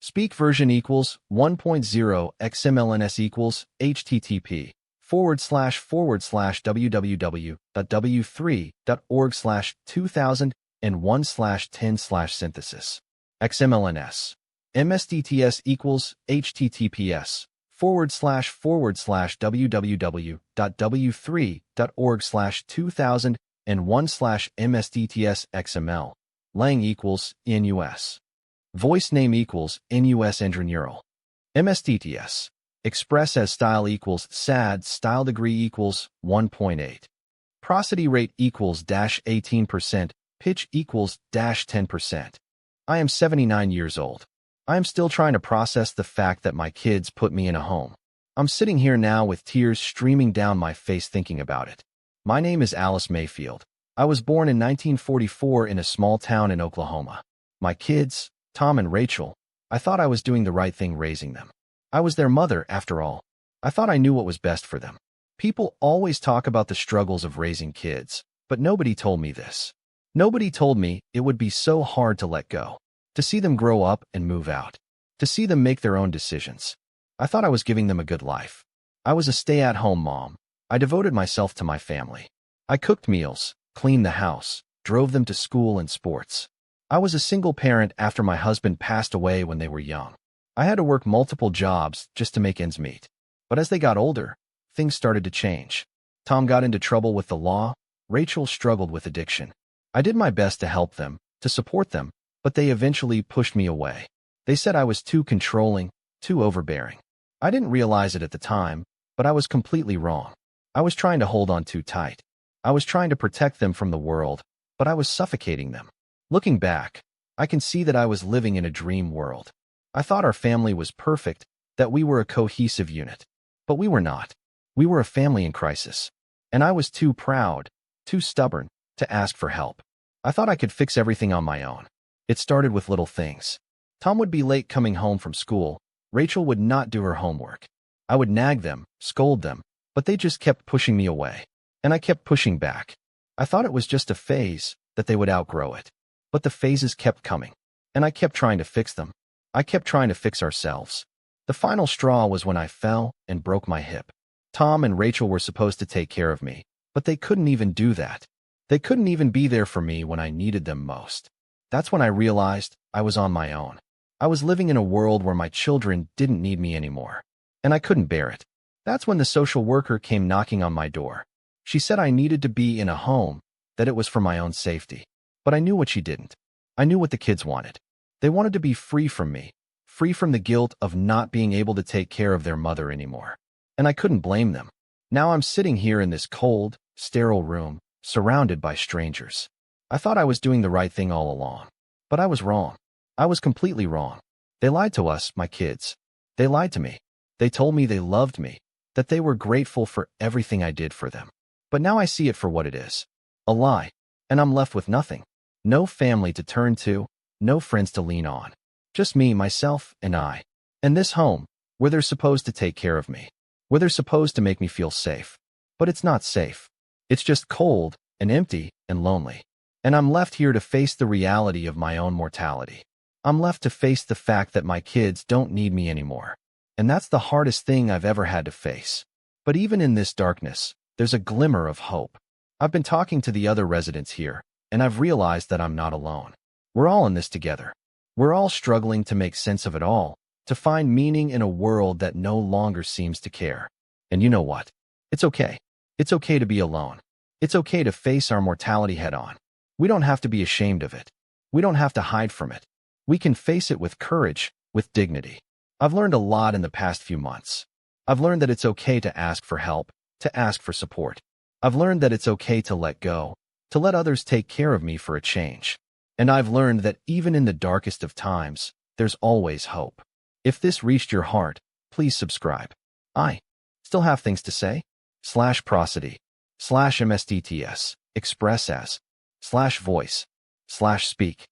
Speak version equals 1.0 XMLNS equals http://www.w3.org/2001/10/synthesis. XMLNS. MSDTS equals https://www.w3.org/2001/MSDTS Lang equals NUS. Voice name equals NUS Neural. MSDTS. Express as style equals SAD style degree equals 1.8. Prosody rate equals -18%. Pitch equals -10%. I am 79 years old. I am still trying to process the fact that my kids put me in a home. I'm sitting here now with tears streaming down my face thinking about it. My name is Alice Mayfield. I was born in 1944 in a small town in Oklahoma. My kids, Tom and Rachel, I thought I was doing the right thing raising them. I was their mother, after all. I thought I knew what was best for them. People always talk about the struggles of raising kids, but nobody told me this. Nobody told me it would be so hard to let go, to see them grow up and move out, to see them make their own decisions. I thought I was giving them a good life. I was a stay-at-home mom. I devoted myself to my family. I cooked meals, cleaned the house, drove them to school and sports. I was a single parent after my husband passed away when they were young. I had to work multiple jobs just to make ends meet. But as they got older, things started to change. Tom got into trouble with the law. Rachel struggled with addiction. I did my best to help them, to support them, but they eventually pushed me away. They said I was too controlling, too overbearing. I didn't realize it at the time, but I was completely wrong. I was trying to hold on too tight. I was trying to protect them from the world, but I was suffocating them. Looking back, I can see that I was living in a dream world. I thought our family was perfect, that we were a cohesive unit. But we were not. We were a family in crisis. And I was too proud, too stubborn, to ask for help. I thought I could fix everything on my own. It started with little things. Tom would be late coming home from school. Rachel would not do her homework. I would nag them, scold them, but they just kept pushing me away. And I kept pushing back. I thought it was just a phase, that they would outgrow it. But the phases kept coming. And I kept trying to fix them. I kept trying to fix ourselves. The final straw was when I fell and broke my hip. Tom and Rachel were supposed to take care of me, but they couldn't even do that. They couldn't even be there for me when I needed them most. That's when I realized I was on my own. I was living in a world where my children didn't need me anymore. And I couldn't bear it. That's when the social worker came knocking on my door. She said I needed to be in a home, that it was for my own safety. But I knew what she didn't. I knew what the kids wanted. They wanted to be free from me, free from the guilt of not being able to take care of their mother anymore. And I couldn't blame them. Now I'm sitting here in this cold, sterile room, surrounded by strangers. I thought I was doing the right thing all along. But I was wrong. I was completely wrong. They lied to us, my kids. They lied to me. They told me they loved me, that they were grateful for everything I did for them. But now I see it for what it is. A lie. And I'm left with nothing. No family to turn to, no friends to lean on. Just me, myself, and I. And this home, where they're supposed to take care of me. Where they're supposed to make me feel safe. But it's not safe. It's just cold, and empty, and lonely. And I'm left here to face the reality of my own mortality. I'm left to face the fact that my kids don't need me anymore. And that's the hardest thing I've ever had to face. But even in this darkness, there's a glimmer of hope. I've been talking to the other residents here, and I've realized that I'm not alone. We're all in this together. We're all struggling to make sense of it all, to find meaning in a world that no longer seems to care. And you know what? It's okay. It's okay to be alone. It's okay to face our mortality head-on. We don't have to be ashamed of it. We don't have to hide from it. We can face it with courage, with dignity. I've learned a lot in the past few months. I've learned that it's okay to ask for help, to ask for support. I've learned that it's okay to let go, to let others take care of me for a change. And I've learned that even in the darkest of times, there's always hope. If this reached your heart, please subscribe. I still have things to say. /prosody, /msdts, express as, /voice, /speak.